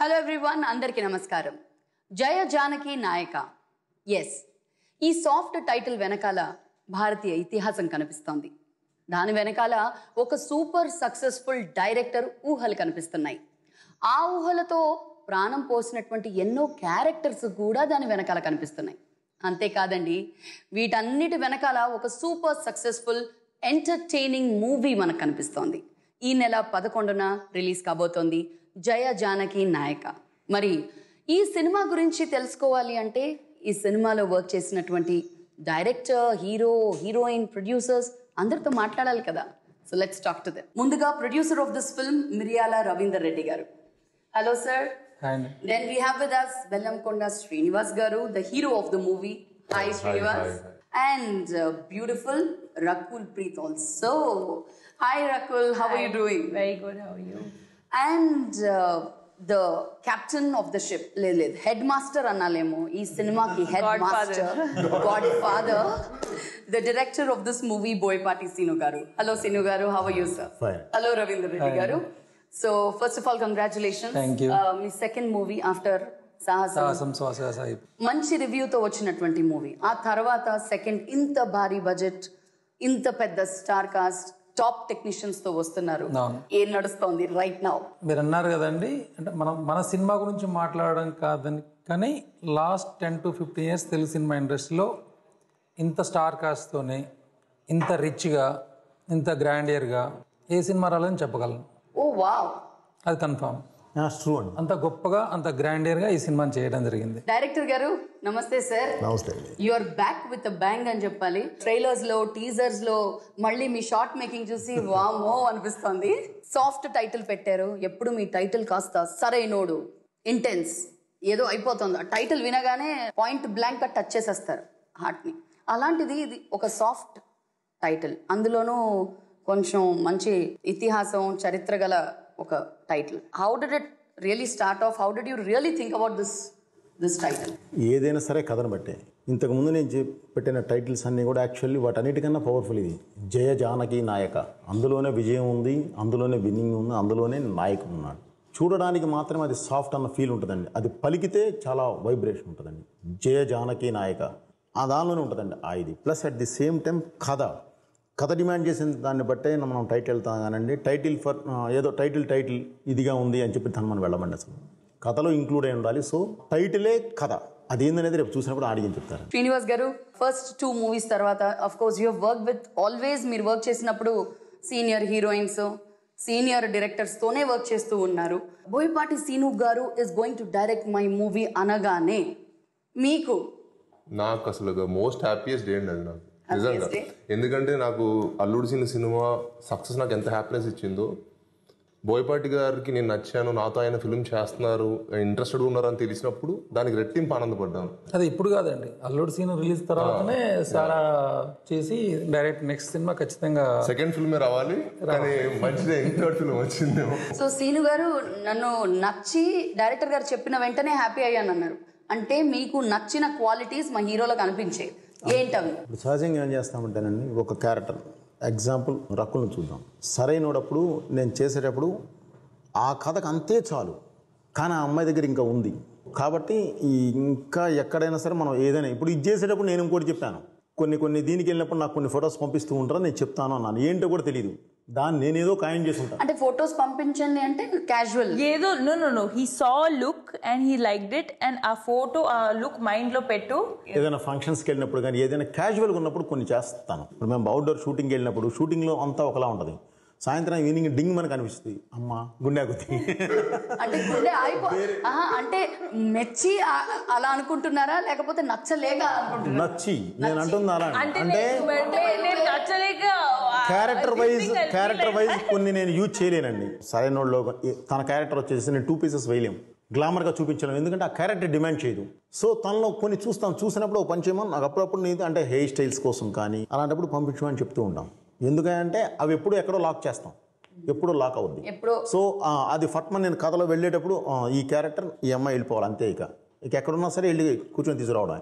Hello everyone, అందరికీ నమస్కారం. జయ జానకి నాయక. Yes, ఈ సాఫ్ట్ టైటిల్ వెనకాల భారతీయ ఇతిహాసం కనిపిస్తోంది. దాని వెనకాల ఒక సూపర్ సక్సెస్ఫుల్ డైరెక్టర్ ఊహలు కనిపిస్తున్నాయి. ఆ ఊహలతో ప్రాణం పోసినటువంటి ఎన్నో క్యారెక్టర్స్ కూడా దాని వెనకాల కనిపిస్తున్నాయి. అంతేకాదండి, వీటన్నిటి వెనకాల ఒక సూపర్ సక్సెస్ఫుల్ ఎంటర్టైనింగ్ మూవీ మనకు కనిపిస్తోంది. ఈ నెల 11న రిలీజ్ కాబోతోంది జయ జానకి నాయక. మరి ఈ సినిమా గురించి తెలుసుకోవాలి అంటే ఈ సినిమాలో వర్క్ చేసినటువంటి డైరెక్టర్, హీరో, హీరోయిన్, ప్రొడ్యూసర్స్ అందరితో మాట్లాడాలి కదా. So let's talk to them. ముందుగా ప్రొడ్యూసర్ ఆఫ్ దిస్ ఫిల్మ్ మిరియాల రవీందర్ రెడ్డి గారు. Hello sir. Then we have with us Bellamkonda Srinivas garu, the hero of the movie. Hi Srinivas. Hi. And beautiful Rakul Preet also. Hi Rakul, how are you doing? Very good, how are you? And the captain of the ship, Lilith, headmaster annalemo ee cinema ki headmaster, godfather, the director of this movie, Boyapati Sinu garu. Hello Sinu garu, how are you sir? Fine. Hello Ravindra Reddy garu. So first of all, congratulations. Thank you. Me second movie after సాహసం సాహిబ్ మంచి రివ్యూతో వచ్చినటువంటి movie. ఆ తర్వాత second ఇంత భారీ budget, ఇంత పెద్ద star cast, top technicians తో వస్తున్నారు. ఏం నడుస్తోంది రైట్ నౌ? మీరు అన్నారు కదండి, అంటే మన సినిమా గురించి మాట్లాడడం కాదని, కానీ last 10 to 15 years Telugu cinema ఇండస్ట్రీలో ఇంత స్టార్ కాస్ట్తోనే, ఇంత రిచ్గా, ఇంత గ్రాండియర్గా ఏ సినిమా రాలేదని చెప్పగలను. ఓ వావ్, అది కన్ఫర్మ్. ట్రూ అండి. అంత గొప్పగా, అంత గ్రాండియర్గా ఈ సినిమాని చేయడం జరిగింది. డైరెక్టర్ గారు నమస్తే సార్. నమస్తే. You are back with a bang అని చెప్పాలి. ట్రైలర్స్ లో, టీజర్స్ లో మళ్ళీ మీ షార్ట్ మేకింగ్ చూసి వామో అనిపిస్తోంది. సాఫ్ట్ టైటిల్ పెట్టారు. ఎప్పుడు మీ టైటిల్ కాస్త సరైనోడు, ఇంటెన్స్ ఏదో అయిపోతుంది. ఆ టైటిల్ వినగానే పాయింట్ బ్లాంక్ గా టచ్ చేసేస్తారు హార్ట్ ని. అలాంటిది ఇది ఒక సాఫ్ట్ టైటిల్, అందులోనూ కొంచెం మంచి ఇతిహాసం, చరిత్ర గల ఒక title. How did it really start of? How did you really think about this title? ఏదైనా సరే కథను బట్టే. ఇంతకుముందు నేను పెట్టిన టైటిల్స్ అన్నీ కూడా యాక్చువల్లీ వాటన్నిటికన్నా పవర్ఫుల్ ఇది. జయ జానకి నాయక. అందులోనే విజయం ఉంది, అందులోనే విన్నింగ్ ఉంది, అందులోనే నాయకుడు ఉన్నాడు. చూడడానికి మాత్రం అది సాఫ్ట్ అన్న ఫీల్ ఉంటుందండి. అది పలికితే చాలా వైబ్రేషన్ ఉంటుందండి. జయ జానకి నాయక ఆ దానిలోనే ఉంటుందండి ఆ ఇది. Plus at the same time కథ డిమాండ్ చేసిన దాన్ని బట్టే మనం టైటిల్ వెళ్తాం కానండి. టైటిల్ ఫర్ ఏదో టైటిల్ ఇదిగా ఉంది అని చెప్పి దాన్ని మనం వెళ్ళమండి. అసలు కథలో ఇంక్లూడ్ అయి ఉండాలి. సో టైటిలే కథ, అదేందనేది రేపు చూసినప్పుడు ఆడియన్స్ చెప్తారు. శ్రీనివాస్ గారు, ఫస్ట్ 2 మూవీస్ తర్వాత of course you have work with, always మీరు వర్క్ చేసినప్పుడు సీనియర్ హీరోయిన్స్, సీనియర్ డైరెక్టర్స్ తోనే వర్క్ చేస్తూ ఉన్నారు. బోయపాటి సీను గారు is going to direct my movie అనగానే మీకు నాకు అసలు మోస్ట్ హ్యాపీయెస్ట్ డే అండి అది నాకు నిజంగా. ఎందుకంటే నాకు అల్లుడు సినిమా సక్సెస్ నాకు ఎంత హ్యాపీనెస్ ఇచ్చిందో, బోయపాటి గారికి నేను నచ్చాను, నాతో ఆయన ఫిల్మ్ చేస్తున్నారు, ఇంట్రెస్టెడ్ ఉన్నారని తెలిసినప్పుడు దానికి రెట్టింపు ఆనందపడ్డాను. అది ఇప్పుడు కాదండి, అల్లుడు సీన్ రిలీజ్ తర్వాతనే సారా చేసి డైరెక్ట్ నెక్స్ట్ సినిమా ఖచ్చితంగా సెకండ్ ఫిల్మే రావాలి, కానీ మంచిదే థర్డ్ ఫిల్మ్ వచ్చింది. సో సీను గారు నన్ను నచ్చి డైరెక్టర్ గారు చెప్పిన వెంటనే హ్యాపీ అయ్యాను అన్నారు. అంటే మీకు నచ్చిన క్వాలిటీస్ మా హీరోలో కనిపించాయి. ఏంటవి? ఇప్పుడు సహజంగా ఏం చేస్తామంటేనండి, ఒక క్యారెక్టర్ ఎగ్జాంపుల్ రకుల్ని చూద్దాం. సరైనప్పుడు నేను చేసేటప్పుడు ఆ కథకు అంతే చాలు, కానీ ఆ అమ్మాయి దగ్గర ఇంకా ఉంది కాబట్టి ఇంకా ఎక్కడైనా సరే మనం ఏదైనా ఇప్పుడు ఇది చేసేటప్పుడు నేను ఇంకోటి చెప్పాను. కొన్ని దీనికి వెళ్ళినప్పుడు నాకు కొన్ని ఫొటోస్ పంపిస్తూ ఉంటారని నేను చెప్తాను అన్నాను. ఏంటో కూడా తెలియదు, దాన్ని నేనేదో ఖాయం చేసి ఉంటాను. అంటే ఫొటోస్ పంపించండి అంటే క్యాజువల్ ఏదో no he saw look and he liked it and ఆ ఫోటో ఆ లుక్ మైండ్ లో పెట్టు. ఏదైనా ఫంక్షన్స్కి వెళ్ళినప్పుడు కానీ ఏదైనా క్యాజువల్గా ఉన్నప్పుడు కొన్ని చేస్తాను. ఇప్పుడు మేము అవుట్డోర్ షూటింగ్కి వెళ్ళినప్పుడు షూటింగ్లో అంతా ఒకలా ఉంటుంది, సాయంత్రం ఈవినింగ్ డింగ్ మనకు అనిపిస్తుంది, అమ్మ గుండె ఆగుతుంది అంటే గుండె అంటే మెచ్చి అలా అనుకుంటున్నారా, లేకపోతే నచ్చలేక అనుకుంటున్నారా? నచ్చి నేను అంటుంది అలా అంటే నచ్చలేక క్యారెక్టర్ వైజ్ కొన్ని నేను యూజ్ చేయలేనండి. సరైనోళ్ళలో తన క్యారెక్టర్ వచ్చేసి నేను 2 pieces వేయలేము, గ్లామర్గా చూపించలేము, ఎందుకంటే ఆ క్యారెక్టర్ డిమాండ్ చేయదు. సో తనలో కొన్ని చూసినప్పుడు పని చేయమని నాకు అప్పుడప్పుడు నేను అంటే హెయిర్ స్టైల్స్ కోసం కానీ అలాంటప్పుడు పంపించమని చెప్తూ ఉంటాం. ఎందుకంటే అవి ఎప్పుడు ఎక్కడో లాక్ చేస్తాం, ఎప్పుడో లాక్ అవుద్ది. సో అది ఫట్మన్ నేను కథలో వెళ్ళేటప్పుడు ఈ క్యారెక్టర్ ఈ అమ్మాయి వెళ్ళిపోవాలి అంతే, ఇక ఎక్కడున్నా సరే వెళ్ళి కూర్చొని తీసుకురావడం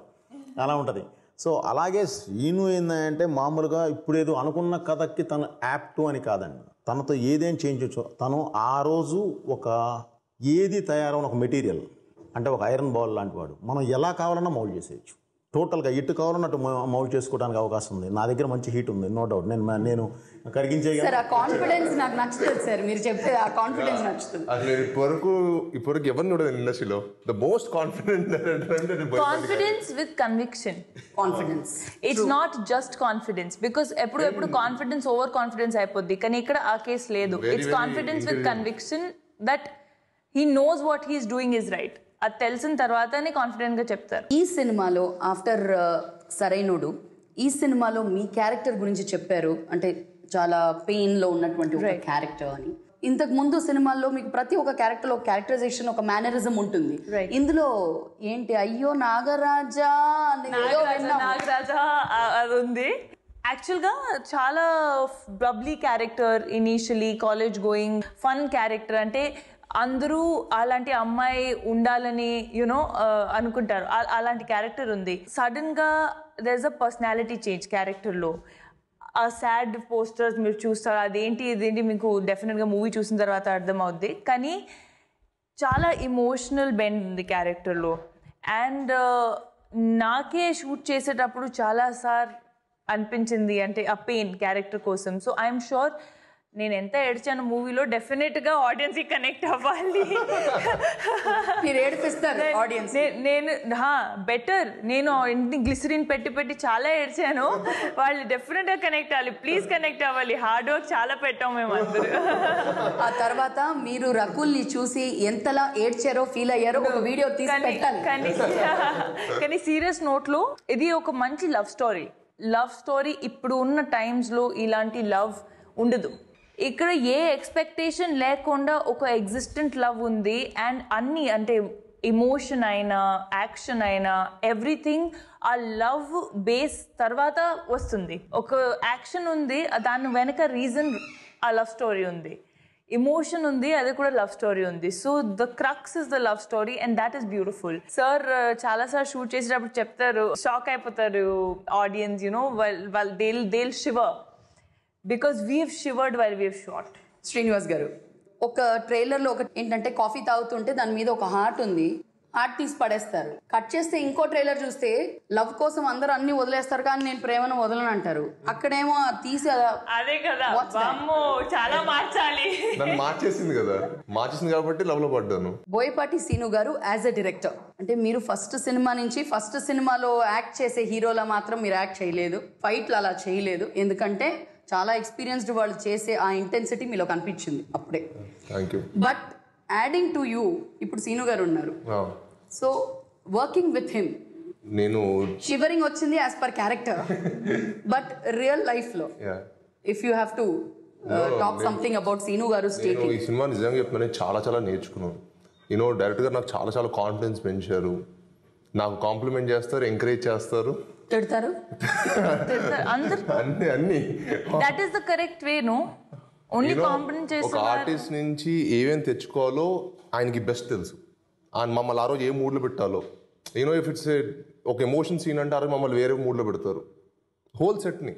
అలా ఉంటుంది. సో అలాగే శ్రీను ఏంటంటే మామూలుగా ఇప్పుడేదో అనుకున్న కథకి తను యాప్ట్ అని కాదండి, తనతో ఏదేం చేయించవచ్చు. తను ఆ రోజు ఒక ఏది తయారవని ఒక మెటీరియల్ అంటే ఒక ఐరన్ బాల్ లాంటి వాడు మనం ఎలా కావాలన్నా మౌల్డ్ చేసేయచ్చు. టోటల్గా ఎటు కావాలన్నట్టు మౌల్డ్ చేసుకోవడానికి అవకాశం ఉంది. నా దగ్గర మంచి హీట్ ఉంది, నో డౌట్. నేను కరిగించే సార్ ఆ కాన్ఫిడెన్స్ నాకు నచ్చుతుంది సార్, మీరు చెప్పే ఆ కాన్ఫిడెన్స్ నచ్చుతుంది. అసలు ఇప్పటివరకు ఎవరిని కూడా ఇండస్ట్రీలో the most confident confidence with conviction. Confidence it's not just confidence, because ఎప్పుడు కాన్ఫిడెన్స్ ఓవర్ కాన్ఫిడెన్స్ అయిపోద్ది, కానీ ఇక్కడ ఆ కేసు లేదు. It's confidence with conviction that he knows what he's doing is right. అది తెలిసిన తర్వాతనే కాన్ఫిడెంట్ గా చెప్తారు. ఈ సినిమాలో ఆఫ్టర్ సరైనోడు ఈ సినిమాలో మీ క్యారెక్టర్ గురించి చెప్పారు, అంటే చాలా పెయిన్ లో ఉన్నటువంటి ఒక క్యారెక్టర్ అని. ఇంతకు ముందు సినిమాల్లో మీకు ప్రతి ఒక్క క్యారెక్టర్ ఒక క్యారెక్టరైజేషన్, ఒక మేనరిజం ఉంటుంది. ఇందులో ఏంటి అయ్యో నాగరాజా నాగరాజా అది ఉంది. యాక్చువల్గా చాలా bubbly character, initially college going fun character. అంటే అందరూ అలాంటి అమ్మాయి ఉండాలని యునో అనుకుంటారు, అలాంటి క్యారెక్టర్ ఉంది. సడన్ గా there is a personality change క్యారెక్టర్లో. ఆ సాడ్ పోస్టర్స్ మీరు చూస్తారు, ఇదేంటి మీకు డెఫినెట్గా మూవీ చూసిన తర్వాత అర్థమవుద్ది. కానీ చాలా ఇమోషనల్ బెండ్ ఉంది క్యారెక్టర్లో. అండ్ నాకే షూట్ చేసేటప్పుడు చాలాసార్లు అనిపించింది అంటే ఆ పెయిన్ క్యారెక్టర్ కోసం. సో ఐఎమ్ షూర్ నేను ఎంత ఏడ్చాను మూవీలో డెఫినెట్గా ఆడియన్స్కి కనెక్ట్ అవ్వాలి. నేను బెటర్ నేను గ్లిసరిన్ పెట్టి చాలా ఏడ్చాను, వాళ్ళు డెఫినెట్గా కనెక్ట్ అవ్వాలి. ప్లీజ్ కనెక్ట్ అవ్వాలి. హార్డ్ వర్క్ చాలా పెట్టాం మేము అందరూ. ఆ తర్వాత మీరు రకుల్ని చూసి ఎంతలా ఏడ్చారో ఫీల్ అయ్యారో ఒక వీడియో తీసి పెట్టాలి. కానీ సీరియస్ నోట్లో ఇది ఒక మంచి లవ్ స్టోరీ. ఇప్పుడు ఉన్న టైమ్స్లో ఇలాంటి లవ్ ఉండదు. ఇక్కడ ఏ ఎక్స్పెక్టేషన్ లేకుండా ఒక ఎగ్జిస్టెంట్ లవ్ ఉంది. అండ్ అన్ని అంటే ఎమోషన్ అయినా యాక్షన్ అయినా ఎవ్రీథింగ్ ఆ లవ్ బేస్ తర్వాత వస్తుంది. ఒక యాక్షన్ ఉంది, దాని వెనక రీజన్ ఆ లవ్ స్టోరీ ఉంది. ఎమోషన్ ఉంది, అది కూడా లవ్ స్టోరీ ఉంది. So the crux is the love story and that is beautiful. Sir చాలాసార్లు షూట్ చేసేటప్పుడు చెప్తారు, షాక్ అయిపోతారు audience, you know they'll shiver because we've shivered while we've shot. Srinivas గారు, ఒక ట్రైలర్లో ఒక ఏంటంటే కాఫీ తాగుతుంటే దాని మీద ఒక హార్ట్ ఉంది, హార్ట్ తీసి పడేస్తారు. కట్ చేస్తే ఇంకో ట్రైలర్ చూస్తే లవ్ కోసం అందరూ అన్ని వదిలేస్తారు కానీ నేను ప్రేమను వదలను అంటారు. అక్కడేమో తీసి అదే కదా చాలా మార్చేసింది కాబట్టి లవ్ లో పడ్డాను. బోయపాటి సీను గారు యాజ్ ఎ డైరెక్టర్, అంటే మీరు ఫస్ట్ సినిమా నుంచి ఫస్ట్ సినిమాలో యాక్ట్ చేసే హీరోలా మాత్రం మీరు యాక్ట్ చేయలేదు, ఫైట్లు అలా చేయలేదు. ఎందుకంటే చాలా ఎక్స్పీరియన్స్డ్ వాళ్ళు చేసే ఆ ఇంటెన్సిటీ మీలో కనిపించింది అప్పుడే. బట్ యాడింగ్ టు యూ ఇప్పుడు సీను గారు ఉన్నారు. సో వర్కింగ్ విత్ హిమ్ నేను షివరింగ్ వచ్చింది as per character. But real life లో if you have to talk something about Seenu garu state. ఈ సినిమా నిజంగా చెప్తాను, చాలా నేర్చుకున్నాను. డైరెక్టర్ గారు నాకు చాలా కాన్ఫిడెన్స్ పెంచారు. నాకు కాంప్లిమెంట్ చేస్తారు, ఎంకరేజ్ చేస్తారు, తిడతారు. అన్ని that is the correct way. No only compliment చేస్తారు. ఒక ఆర్టిస్ట్ నుంచి ఏమేమి తెచ్చుకోవాలో ఆయనకి బెస్ట్ తెలుసు. ఆయన మమ్మల్ని ఆ రోజు ఏ మూడ్లో పెట్టాలో. ఇఫ్ ఇట్స్ ఒక ఎమోషన్ సీన్ అంటే ఆ రోజు మమ్మల్ని వేరే మూడ్లో పెడతారు. హోల్ సెట్ని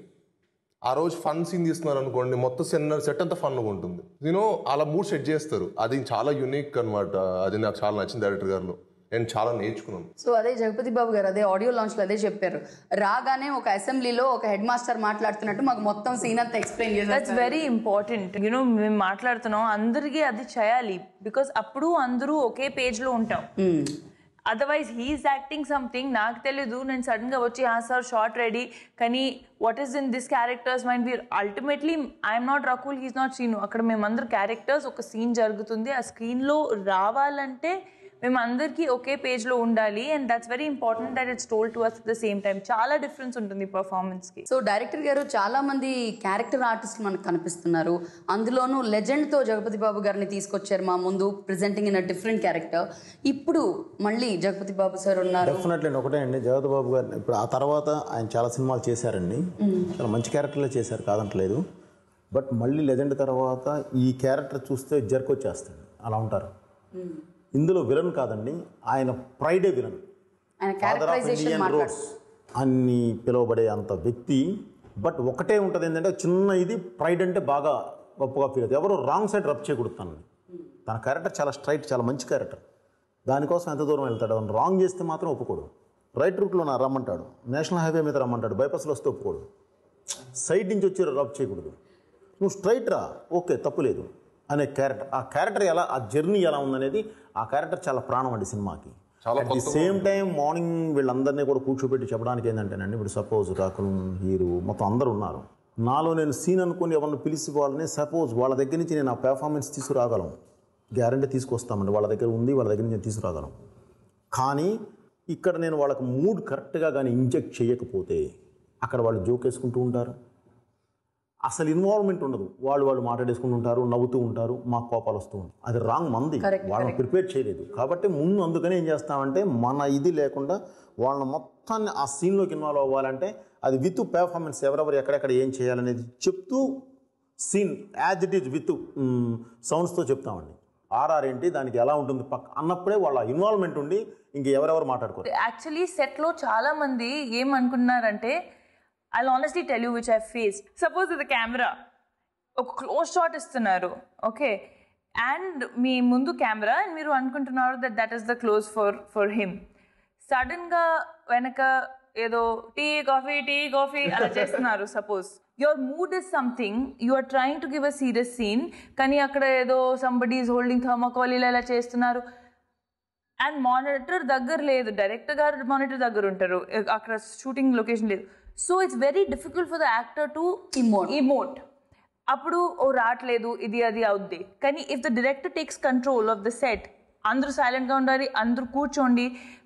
ఆ రోజు ఫన్ సీన్ తీస్తున్నారు అనుకోండి, మొత్తం సెట్ అంతా ఫన్గా ఉంటుంది. అలా మూడ్ సెట్ చేస్తారు. అది చాలా యూనిక్ అనమాట. అది నాకు చాలా నచ్చింది డైరెక్టర్ గారిలో. నేను చాలా నేర్చుకున్నాను. సో అదే జగపతి బాబు గారు అదే ఆడియో లాంచ్ లో అదే చెప్పారు, రాగానే ఒక అసెంబ్లీలో ఒక హెడ్ మాస్టర్ మాట్లాడుతున్నట్టు మాకు మొత్తం సీన్ అంతా ఎక్స్ప్లెయిన్ చేశారు. That's very important. మేము మాట్లాడుతున్నాం, అందరికీ అది చేయాలి. బికాస్ అప్పుడు అందరూ ఒకే పేజ్ లో ఉంటాం. అదర్వైజ్ హీఈస్ యాక్టింగ్ సంథింగ్, నాకు తెలీదు, నేను సడన్ గా వచ్చి సార్ షార్ట్ రెడీ, కానీ what is in this characters mind we're ultimately I'm not Rakul, he's not Seenu. అక్కడ మేమందరూ క్యారెక్టర్స్, ఒక సీన్ జరుగుతుంది, ఆ స్క్రీన్ లో రావాలంటే మేము అందరికీ ఒకే పేజ్ లో ఉండాలి. And that's very important that it's told to us at the same time. చాలా డిఫరెన్స్ ఉంటుంది పర్ఫార్మెన్స్ కి. సో డైరెక్టర్ గారు చాలా మంది క్యారెక్టర్ ఆర్టిస్ట్ మనకు కనిపిస్తున్నారు, అందులోనూ లెజెండ్ తో జగపతి బాబు గారిని తీసుకొచ్చారు మా ముందు, presenting in a different character. ఇప్పుడు మళ్ళీ జగపతి బాబు సార్ ఉన్నారు. డెఫినెట్లీ ఒకటే అండి, జగపతి బాబు గారిని ఇప్పుడు ఆ తర్వాత ఆయన చాలా సినిమాలు చేశారండి, చాలా మంచి క్యారెక్టర్లే చేశారు, కాదంటలేదు. బట్ మళ్ళీ లెజెండ్ తర్వాత ఈ క్యారెక్టర్ చూస్తే జర్కొచ్చేస్తుంది, అలా ఉంటారు. ఇందులో విలన్ కాదండి, ఆయన ప్రైడే villain. Father of Indian roads అని పిలువబడే అంత వ్యక్తి. బట్ ఒకటే ఉంటుంది ఏంటంటే చిన్న ఇది ప్రైడ్ అంటే బాగా గొప్పగా ఫీల్ అవుతుంది. ఎవరు రాంగ్ సైడ్ రబ్ చేయకూడదు. తన క్యారెక్టర్ చాలా స్ట్రైట్, చాలా మంచి క్యారెక్టర్. దానికోసం ఎంత దూరం వెళ్తాడు. రాంగ్ చేస్తే మాత్రం ఒప్పుకోడు. రైట్ రూట్లో నా రమ్మంటాడు, నేషనల్ హైవే మీద రమ్మంటాడు, బైపాస్లో వస్తే ఒప్పుకోడు. సైడ్ నుంచి వచ్చి రబ్ చేయకూడదు, నువ్వు స్ట్రైట్ రా, ఓకే తప్పులేదు అనే క్యారెక్టర్. ఆ క్యారెక్టర్ ఎలా, ఆ జర్నీ ఎలా ఉందనేది, ఆ క్యారెక్టర్ చాలా ప్రాణం అండి సినిమాకి. At the same time morning వీళ్ళందరినీ కూడా కూర్చోబెట్టి చెప్పడానికి ఏంటంటేనండి, ఇప్పుడు సపోజ్ రాకుల్, హీరో మొత్తం అందరూ ఉన్నారు. నాలో నేను సీన్ అనుకుని ఎవరిని పిలిచి వాళ్ళని సపోజ్ వాళ్ళ దగ్గర నుంచి నేను ఆ పెర్ఫార్మెన్స్ తీసుకురాగలను, గ్యారంటీ తీసుకొస్తామండి. వాళ్ళ దగ్గర ఉంది, వాళ్ళ దగ్గర నుంచి నేను తీసుకురాగలను. కానీ ఇక్కడ నేను వాళ్ళకి మూడ్ కరెక్ట్గా కానీ ఇంజెక్ట్ చేయకపోతే అక్కడ వాళ్ళు జోక్ వేసుకుంటూ ఉంటారు, అసలు ఇన్వాల్వ్మెంట్ ఉండదు. వాళ్ళు మాట్లాడేసుకుంటూ ఉంటారు, నవ్వుతూ ఉంటారు, మాకు కోపాలు వస్తూ ఉంటాయి. అది రాంగ్ మంది, వాళ్ళని ప్రిపేర్ చేయలేదు. కాబట్టి ముందు అందుకని ఏం చేస్తామంటే మన ఇది లేకుండా వాళ్ళని మొత్తాన్ని ఆ సీన్లోకి ఇన్వాల్వ్ అవ్వాలంటే అది విత్ పెర్ఫార్మెన్స్, ఎవరెవరు ఎక్కడెక్కడ ఏం చేయాలనేది చెప్తూ scene as it is with సౌండ్స్తో చెప్తామండి. ఆర్ఆర్ ఏంటి, దానికి ఎలా ఉంటుంది అన్నప్పుడే వాళ్ళ ఇన్వాల్వ్మెంట్ ఉండి ఇంక ఎవరెవరు మాట్లాడుకోరు. యాక్చువల్లీ సెట్లో చాలా మంది ఏమనుకున్నారంటే, I'll honestly tell you which I've faced. Suppose with the camera, ఒక క్లోజ్ షాట్ ఇస్తున్నారు, ఓకే, అండ్ మీ ముందు కెమెరా అండ్ మీరు అనుకుంటున్నారు that is the close for him. సడన్గా వెనక ఏదో టీ కాఫీ అలా చేస్తున్నారు. Suppose your mood is something, you are trying to give a serious scene, కానీ అక్కడ ఏదో సంబడి ఈజ్ హోల్డింగ్ థర్మాకోల్ ఇలా చేస్తున్నారు. అండ్ మానిటర్ దగ్గర లేదు, డైరెక్టర్ గారు మానిటర్ దగ్గర ఉంటారు, అక్కడ షూటింగ్ లొకేషన్ లేదు. So it's very difficult for the actor to emote. అప్పుడు ఓ రావట్లేదు, ఇది అది అవుద్ది. కానీ if the director takes control of the set, అందరూ సైలెంట్గా ఉండాలి, అందరూ కూర్చోండి,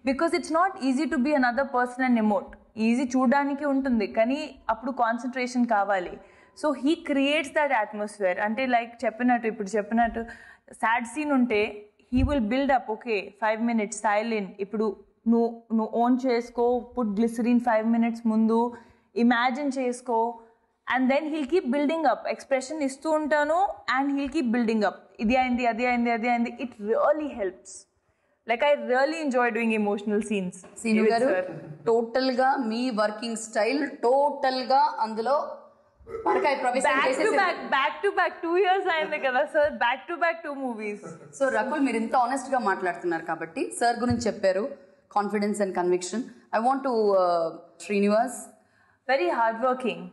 because it's not easy to be another person and emote. Easy చూడడానికి ఉంటుంది, కానీ అప్పుడు కాన్సన్ట్రేషన్ కావాలి. So he creates that atmosphere. అంటే లైక్ ఇప్పుడు చెప్పినట్టు సాడ్ సీన్ ఉంటే he will build up, okay 5 minutes silent, ఇప్పుడు నువ్వు ఓన్ చేసుకో, పుట్ గ్లిసరిన్ 5 minutes ముందు, ఇమాజిన్ చేసుకో, and then he'll keep building up. Expression ఇస్తూ ఉంటాను and he'll keep building up. ఇది అయింది, అది అయింది, అది అయింది. It really helps. Like I really enjoy doing emotional scenes. Seenu గారు, టోటల్ గా మీ వర్కింగ్ స్టైల్ టోటల్ గా అందులో బ్యాక్ టు బ్యాక్ 2 years అయింది కదా sir, back to back 2 movies. So Rakul, మీరు ఇంత ఆనెస్ట్ గా మాట్లాడుతున్నారు కాబట్టి సార్ గురించి చెప్పారు, confidence and conviction. I want to Srinivas. Very hard working.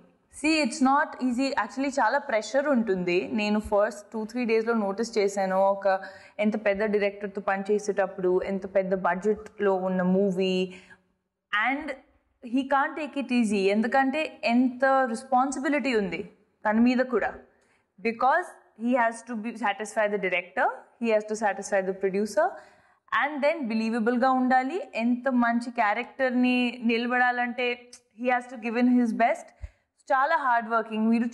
It's not easy actually, చాలా ప్రెషర్ ఉంటుంది. నేను ఫస్ట్ 2-3 daysలో నోటీస్ చేశాను, ఒక ఎంత పెద్ద డైరెక్టర్తో పనిచేసేటప్పుడు, ఎంత పెద్ద బడ్జెట్లో ఉన్న movie, and he can't take it easy. ఎందుకంటే ఎంత రెస్పాన్సిబిలిటీ ఉంది తన మీద కూడా, because he has to satisfy the director, he has to satisfy the producer, and then బిలీవబుల్గా ఉండాలి. ఎంత మంచి క్యారెక్టర్ని నిలబడాలంటే he has to give in his best. చాలా హార్డ్ వర్కింగ్. మీరు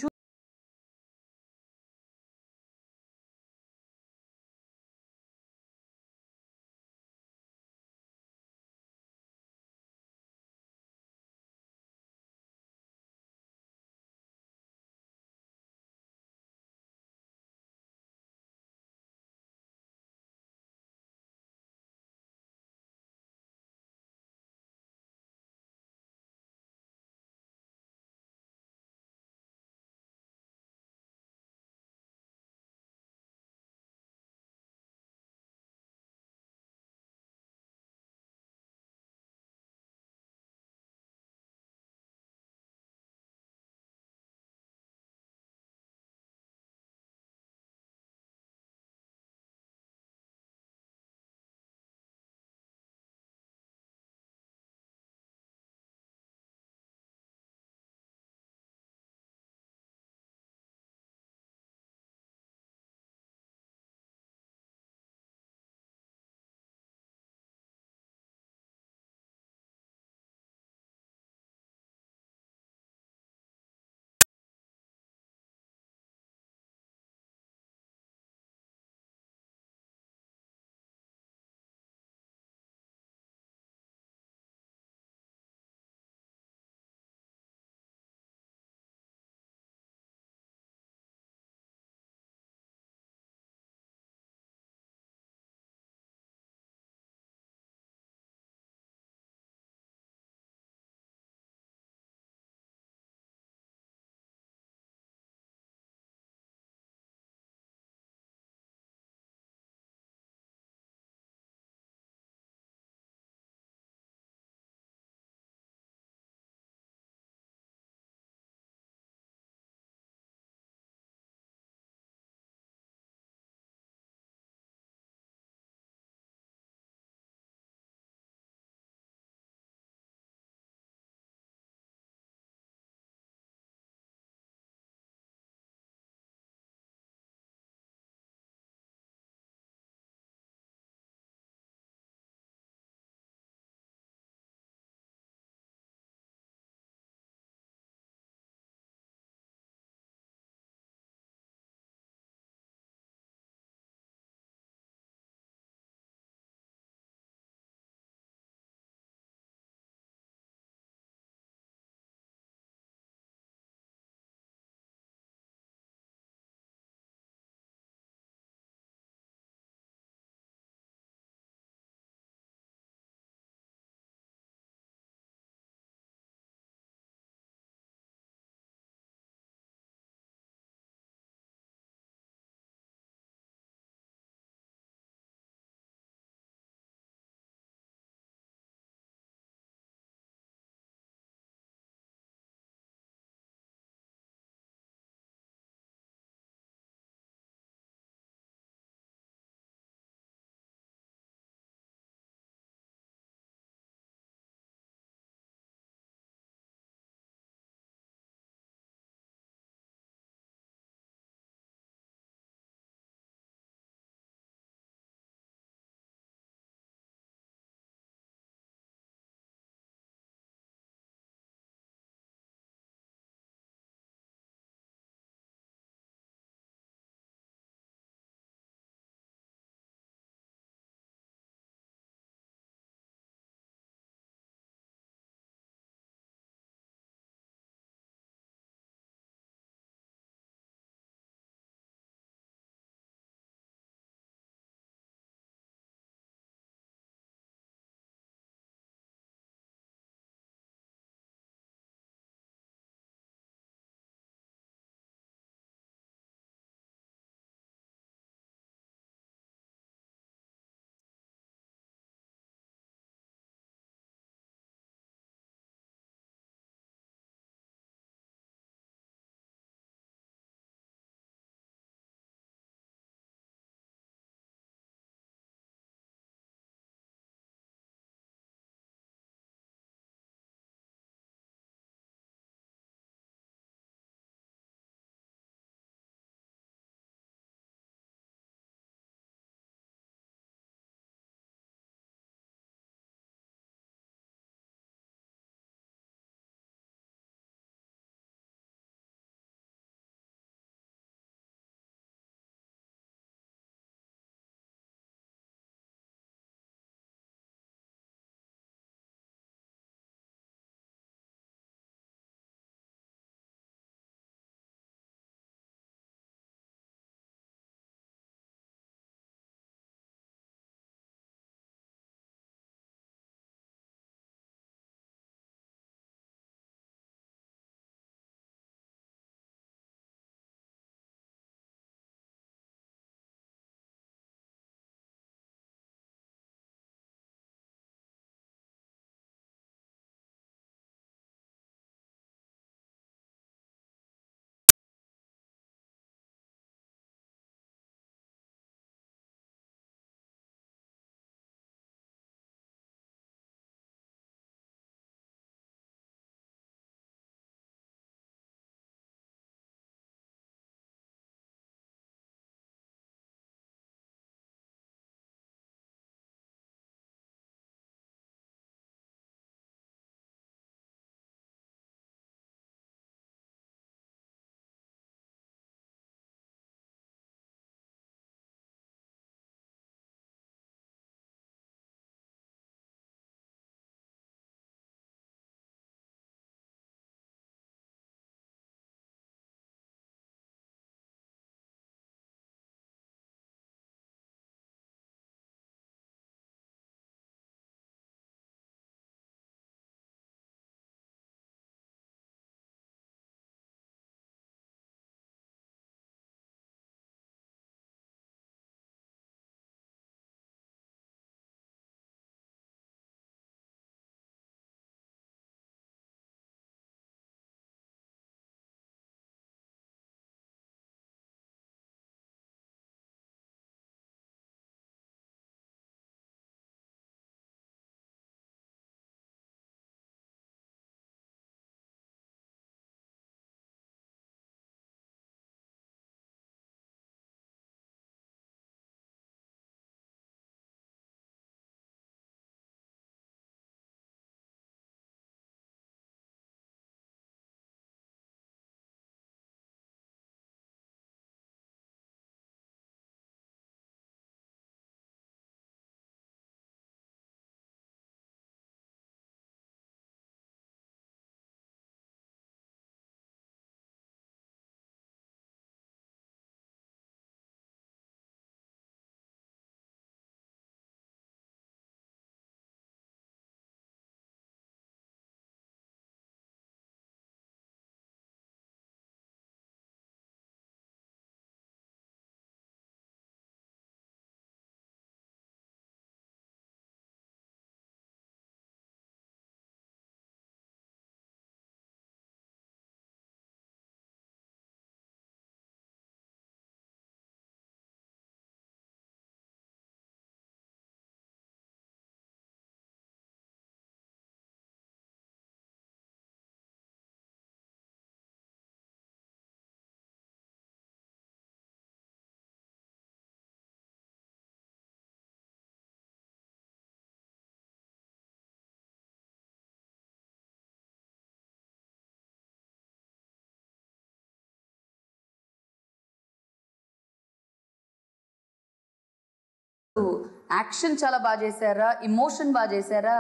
యాక్షన్ చాలా బాగా చేశారా, ఇమోషన్ బాగా చేశారా?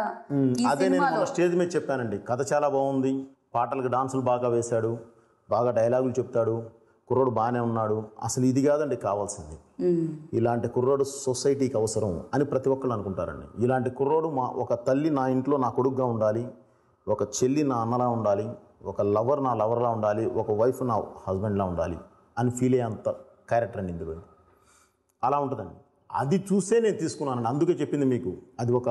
ఈ అదే నేను సినిమాలో మన స్టేజ్ మీద చెప్పానండి, కథ చాలా బాగుంది, పాటలకు డాన్సులు బాగా వేశాడు, బాగా డైలాగులు చెప్తాడు, కుర్రోడు బాగానే ఉన్నాడు. అసలు ఇది కాదండి కావాల్సింది. ఇలాంటి కుర్రోడు సొసైటీకి అవసరం అని ప్రతి ఒక్కళ్ళు అనుకుంటారండి. ఇలాంటి కుర్రోడు ఒక తల్లి నా ఇంట్లో నా కొడుకుగా ఉండాలి, ఒక చెల్లి నా అన్నలా ఉండాలి, ఒక లవర్ నా లవర్లా ఉండాలి, ఒక వైఫ్ నా హస్బెండ్లా ఉండాలి అని ఫీల్ అయ్యేంత క్యారెక్టర్ అండి ఇందులో. అలా ఉంటుందండి. అది చూసే నేను తీసుకున్నానండి. అందుకే చెప్పింది మీకు, అది ఒక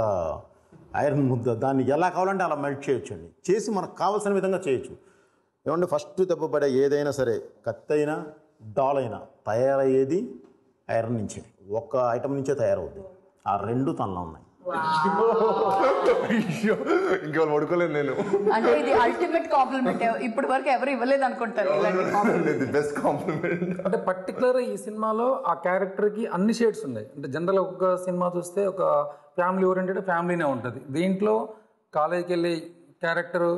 ఐరన్ ముద్ద, దాన్ని ఎలా కావాలంటే అలా మెల్ట్ చేయొచ్చు అండి, చేసి మనకు కావాల్సిన విధంగా చేయొచ్చు. ఏమంటే ఫస్ట్ దెబ్బపడే ఏదైనా సరే, కత్తి అయినా డాల్ అయినా తయారయ్యేది ఐరన్ నుంచే, ఒక్క ఐటమ్ నుంచే తయారవుద్ది. ఆ రెండు తనలో ఉన్నాయి. ఇంకా పడుకోలేదు నేను. అంటే ఇది అల్టిమేట్ కాంప్లిమెంట్, ఇప్పటి వరకు ఎవరు ఇవ్వలేదు అనుకుంటారు ఇలాంటి కాంప్లిమెంట్. Best compliment. అంటే పర్టికులర్ ఈ సినిమాలో ఆ క్యారెక్టర్కి అన్ని షేడ్స్ ఉన్నాయి. అంటే జనరల్ ఒక సినిమా చూస్తే ఒక ఫ్యామిలీ ఓరియంటెడ్ ఫ్యామిలీనే ఉంటుంది. దీంట్లో కాలేజీకి వెళ్ళే క్యారెక్టర్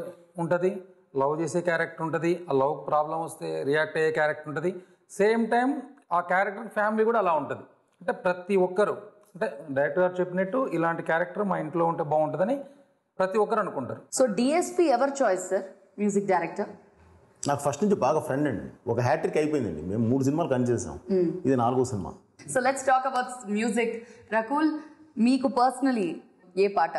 ఉంటుంది, లవ్ చేసే క్యారెక్టర్ ఉంటుంది, ఆ లవ్ ప్రాబ్లం వస్తే రియాక్ట్ అయ్యే క్యారెక్టర్ ఉంటుంది. సేమ్ టైం ఆ క్యారెక్టర్ ఫ్యామిలీ కూడా అలా ఉంటుంది. అంటే ప్రతి ఒక్కరు, అంటే డైరెక్టర్ గారు చెప్పినట్టు ఇలాంటి క్యారెక్టర్ మా ఇంట్లో ఉంటే బాగుంటుందని ప్రతి ఒక్కరు అనుకుంటారు. So DSP ever choice sir, music director? నాకు ఫస్ట్ నుంచి బాగా ఫ్రెండ్ అండి. ఒక హ్యాట్రిక్ అయిపోయిందండి. మేము 3 సినిమాలు పనిచేసాం, ఇది 4వ cinema. So let's talk about music. Rakul, మీకు పర్సనలీ ఏ పాట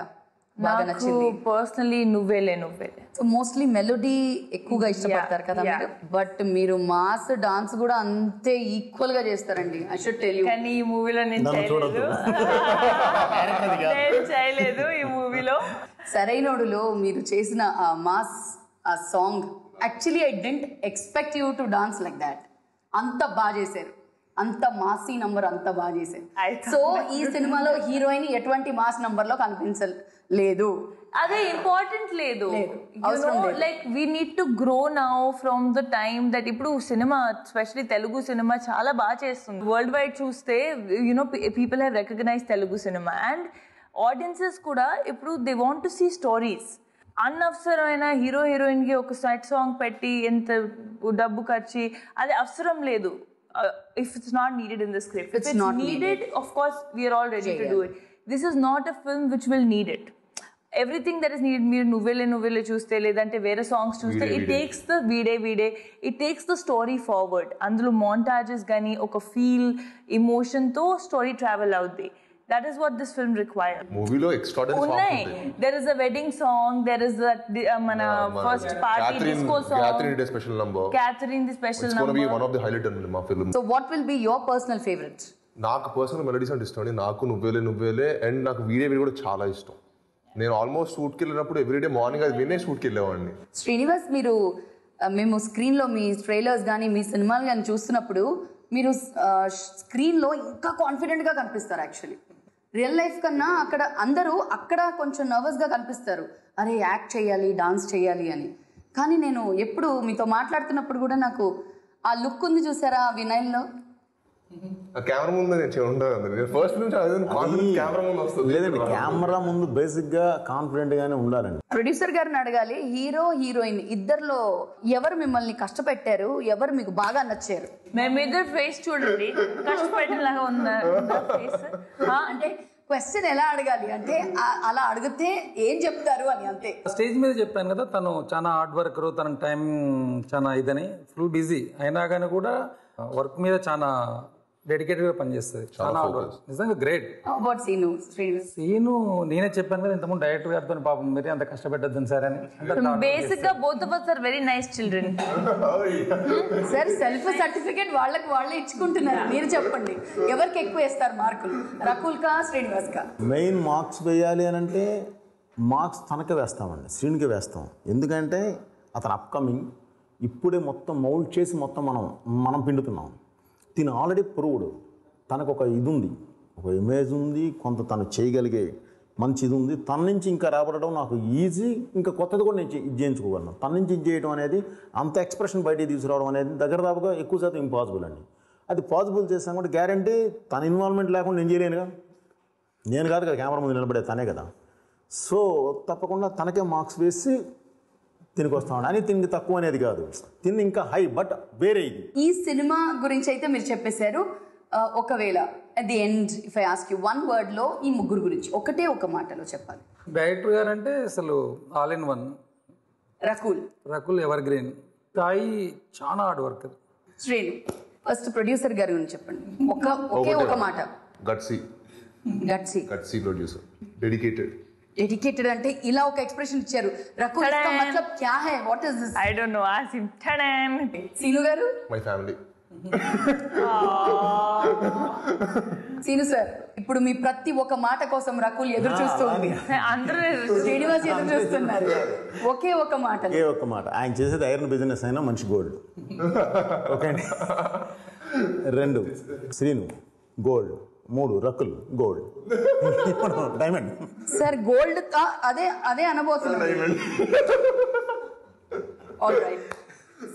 బాగా నచ్చింది? పర్సనలీ నువ్వేలే నువ్వేలే. సో మోస్ట్లీ మెలోడీ ఎక్కువగా ఇష్టపడతారు కదా మీరు, బట్ మీరు మాస్ డాన్స్ కూడా అంతే ఈక్వల్ గా చేస్తారండి. I should tell you. కానీ ఈ మూవీలో నేను చేయలేదు. ఈ మూవీలో సరైనోడులో మీరు చేసిన ఆ మాస్, ఆ song, actually I didn't expect you to dance like that. అంత బాగా చేశారు, అంత మాసీ నంబర్ అంత బాగా చేశారు. సో ఈ సినిమాలో హీరోయిన్ ఎటువంటి మాస్ నంబర్ లో కనిపించలేదు. అదే ఇంపార్టెంట్ లేదు. Like we need to grow now from the time that ఇప్పుడు సినిమా, ఎస్పెషలీ తెలుగు సినిమా చాలా బాగా చేస్తుంది. వరల్డ్ వైడ్ చూస్తే people have recognize Telugu cinema and audiences కూడా ఇప్పుడు they want to see stories. అనవసరమైన హీరోయిన్ కి ఒక సెట్ సాంగ్ పెట్టి ఎంత డబ్బు ఖర్చి, అది అవసరం లేదు. If it's not needed in the script, if it's needed, of course we are all ready to do it. This is not a film which will need it. Everything that is needed, మీరు నువ్వేలే చూస్తే, లేదంటే వేరే songs చూస్తే, it takes the వీడే it takes the story forward. అందులో montages గానీ ఒక ఫీల్, ఎమోషన్ తో స్టోరీ ట్రావెల్ అవుద్ది. That is what this film requires. మూవీలో ఎక్స్ట్రాడనరీ సాంగ్స్ ఉంటాయి. There is a wedding song, there is a మన first party disco song, Catherine the special number. Catherine the special It's number. going to be one of the highlight in my film. So what will be your personal favorite? నాకు personal melodies అంటే ఇష్టం అండి. నాకు నువ్వేలే and నాకు video కూడా చాలా ఇష్టం. నేను ఆల్మోస్ట్ షూట్కి వెళ్ళినప్పుడు ఎవ్రీడే మార్నింగ్ అది వినే షూట్కి వెళ్ళేవాడిని. శ్రీనివాస్, మీరు మేము స్క్రీన్లో మీ ట్రైలర్స్ కానీ మీ సినిమాలు కానీ చూస్తున్నప్పుడు మీరు స్క్రీన్లో ఇంకా కాన్ఫిడెంట్గా కనిపిస్తారు. యాక్చువల్లీ రియల్ లైఫ్ కన్నా అక్కడ కొంచెం నర్వస్గా కనిపిస్తారు, అరే యాక్ట్ చేయాలి, డాన్స్ చేయాలి అని. కానీ నేను ఎప్పుడు మీతో మాట్లాడుతున్నప్పుడు కూడా నాకు ఆ లుక్ ఉంది చూసారా వినయ్లో. కెమెరా ముందు నేను ఉండదు, ఫస్ట్ నుంచి కెమెరా ముందు వస్తుంది. లేదండి, కెమెరా ముందు బేసిక్ గా కాన్ఫిడెంట్ గానే ఉండాలండి. ప్రొడ్యూసర్ గారిని అడగాలి, హీరో హీరోయిన్ ఇద్దరిలో ఎవరు మిమ్మల్ని కష్టపెట్టారు, ఎవరు మీకు బాగా నచ్చారు? మేమిద్దరు ఫేస్ చూడండి, కష్టపెట్టేలాగా ఉందా ఫేస్? అంటే క్వశ్చన్ ఎలా అడగాలి అంటే అలా అడిగితే ఏం చెప్తారు అని, అంతే. స్టేజ్ మీద చెప్పాను కదా, తను చాలా హార్డ్ వర్కర్, తన టైం చాలా ఇదని ఫుల్ బిజీ అయినా కానీ కూడా వర్క్ మీద చాలా డెడికేటెడ్ గా పనిచేస్తుంది. చాలా నిజంగా గ్రేట్. సీను నేనే చెప్పాను కదా ఇంతకుముందు డైరెక్టర్ గారితో, పాపం మీరు అంత కష్టపెట్టద్దు సార్ అని. బేసిక్ గా both of us are very nice children. Sir self certificate వాళ్ళే ఇచ్చుకుంటున్నారు. మీరు చెప్పండి ఎవరికి ఎక్కువ వేస్తారు మార్కులు, రకుల్ కా శ్రీనివాస్ కా? మెయిన్ మార్క్స్ వేయాలి అని అంటే మార్క్స్ తనకే వేస్తామండి, శ్రీనికే వేస్తాం. ఎందుకంటే అతను అప్కమింగ్, ఇప్పుడే మొత్తం మౌల్డ్ చేసి మొత్తం మనం పిండుతున్నాం. తిను ఆల్రెడీ ప్రూవ్డ్, తనకు ఒక ఇది ఉంది, ఒక ఇమేజ్ ఉంది, కొంత తను చేయగలిగే మంచి ఇది ఉంది. తన నుంచి ఇంకా రాబడడం నాకు ఈజీ, ఇంకా కొత్తది కూడా నేను ఇది చేయించుకోగలను. తన నుంచి ఇది చేయడం అనేది, అంత ఎక్స్ప్రెషన్ బయటికి తీసుకురావడం అనేది దగ్గర దాపుగా ఎక్కువ శాతం ఇంపాసిబుల్ అండి. అది పాసిబుల్ చేసాం కూడా గ్యారంటీ తన ఇన్వాల్వ్మెంట్ లేకుండా నేను చేయలేనుగా. నేను కాదు కదా కెమెరా ముందు నిలబడే, తనే కదా. సో తప్పకుండా తనకే మార్క్స్ వేసి తిరిగి వస్తామండి. అని తిరిగి తక్కువ అనేది కాదు, తిని ఇంకా హై, బట్ వేరే ఇది. ఈ సినిమా గురించి అయితే మీరు చెప్పేశారు, ఒకవేళ at the end if I ask you one word లో ఈ ముగ్గురు గురించి ఒకటే ఒక మాటలో చెప్పాలి. డైరెక్టర్ గారు అంటే అసలు all in one. Rakul ever green. Sai చాలా hard worker. Srenu first producer గారి గురించి చెప్పండి. ఒకే ఒక మాట. Gutsy producer. డెడికేటెడ్ అంటే ఇలా ఒక ఎక్స్ప్రెషన్ ఇచ్చారు. రకుల్ ఇస్కా మతలబ్ క్యా హై, what is this? I don't know. Ask him. టడన్. Seenu garu. My family. Seenu sir, ఇప్పుడు మీ ప్రతి ఒక్క మాట కోసం రకుల్ ఎదురు చూస్తుంది. అందరూ శ్రీనివాస్ ఎదురు చూస్తున్నారు. ఒకే ఒక మాట. ఆయన చేసేది ఐరన్ బిజినెస్ అయినా మంచి గోల్డ్. ఓకే అండి. 2 Srinu gold, 3 Rakul gold, diamond. Sir gold అదే అనబోతున్నాను. All right.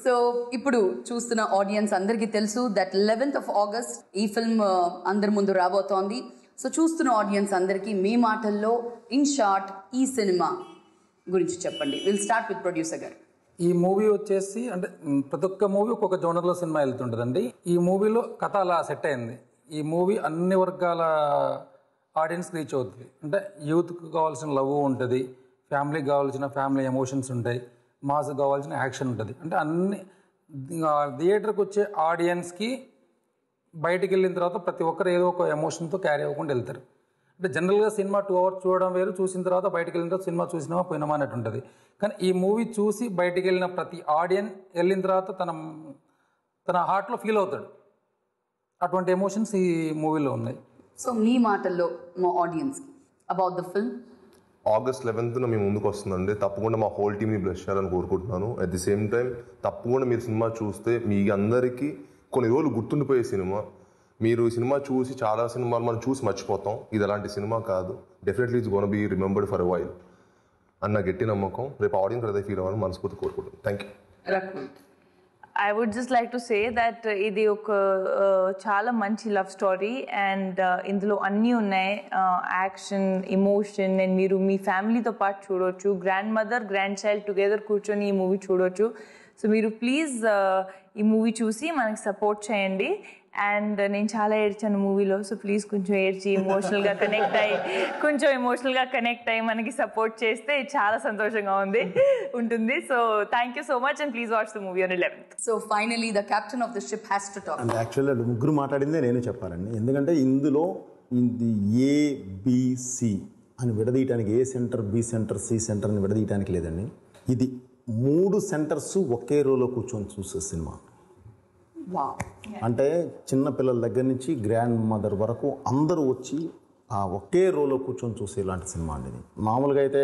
సో ఇప్పుడు చూస్తున్న ఆడియన్స్ అందరికీ తెలుసు దట్ 11th of August ఈ ఫిల్మ్ అందరి ముందు రాబోతోంది. సో చూస్తున్న ఆడియన్స్ అందరికీ మీ మాటల్లో ఇన్ షార్ట్ ఈ సినిమా గురించి చెప్పండి. విల్ స్టార్ట్ విత్ ప్రొడ్యూసర్ గారు. ఈ మూవీ వచ్చేసి అంటే ప్రతి ఒక్క మూవీ ఒక్కొక్క జోనర్లో సినిమా వెళ్తుంటుందండి. ఈ మూవీలో కథ అలా సెట్ అయింది. ఈ మూవీ అన్ని వర్గాల ఆడియన్స్కి రీచ్ అవుతుంది. అంటే యూత్కి కావాల్సిన లవ్ ఉంటుంది, ఫ్యామిలీకి కావాల్సిన ఫ్యామిలీ ఎమోషన్స్ ఉంటాయి, మాస్కి కావాల్సిన యాక్షన్ ఉంటుంది. అంటే అన్ని థియేటర్కి వచ్చే ఆడియన్స్కి బయటికి వెళ్ళిన తర్వాత ప్రతి ఒక్కరు ఏదో ఒక ఎమోషన్తో క్యారీ అవ్వకుండా వెళ్తారు. అంటే జనరల్గా సినిమా 2 hours చూడడం వేరు, చూసిన తర్వాత బయటికి వెళ్ళిన తర్వాత సినిమా చూసినామా పోయినామా అన్నట్టు ఉంటుంది. కానీ ఈ మూవీ చూసి బయటికి వెళ్ళిన ప్రతి ఆడియన్ వెళ్ళిన తర్వాత తన హార్ట్లో ఫీల్ అవుతాడు. అటువంటి ఎమోషన్స్ ఈ మూవీలో ఉన్నాయి. సో మీ మాటల్లో మా ఆడియన్స్కి about the film. August 11th మీ ముందుకు వస్తుందండి. తప్పకుండా మా హోల్ టీమ్ని బ్లెస్ చేయాలని కోరుకుంటున్నాను. అట్ ది సేమ్ టైం తప్పకుండా మీరు సినిమా చూస్తే మీ అందరికీ కొన్ని రోజులు గుర్తుండిపోయే సినిమా. మీరు ఈ సినిమా చూసి చాలా సినిమాలు మనం చూసి మర్చిపోతాం. ఇది అలాంటి సినిమా కాదు. Definitely it's gonna be remembered for a while అన్న గట్టి నమ్మకం రేపు ఆడియన్స్ అదే ఫీల్ అవ్వాలని మనస్ఫూర్తి కోరుకుంటున్నాను. Thank you. I would just like to say that ఇది ఒక చాలా మంచి లవ్ స్టోరీ అండ్ ఇందులో అన్నీ ఉన్నాయి. యాక్షన్, ఎమోషన్ అండ్ మీరు మీ ఫ్యామిలీతో పాటు చూడవచ్చు. Grand mother, grand child together కూర్చొని ఈ మూవీ చూడవచ్చు. సో మీరు ప్లీజ్ ఈ మూవీ చూసి మనకి సపోర్ట్ చేయండి. అండ్ నేను చాలా ఏడ్చాను మూవీలో. సో ప్లీజ్ కొంచెం ఏడ్చి ఎమోషనల్గా కనెక్ట్ అయ్యి మనకి సపోర్ట్ చేస్తే చాలా సంతోషంగా ఉంటుంది. So thank you so much and please watch the movie on 11th. So finally the captain of the ship has to talk. అంటే యాక్చువల్లీ ముగ్గురు మాట్లాడిందే నేను చెప్పాలండి. ఎందుకంటే ఇందులో ఇది ABC అని విడదీయటానికి A centre, B centre, C centre అని విడదీయటానికి లేదండి. ఇది 3 సెంటర్స్ ఒకే రోలో కూర్చొని చూసే సినిమా. అంటే చిన్న పిల్లల దగ్గర నుంచి గ్రాండ్ మదర్ వరకు అందరూ వచ్చి ఆ ఒకే రోలో కూర్చొని చూసే ఇలాంటి సినిమా అండి ఇది. మామూలుగా అయితే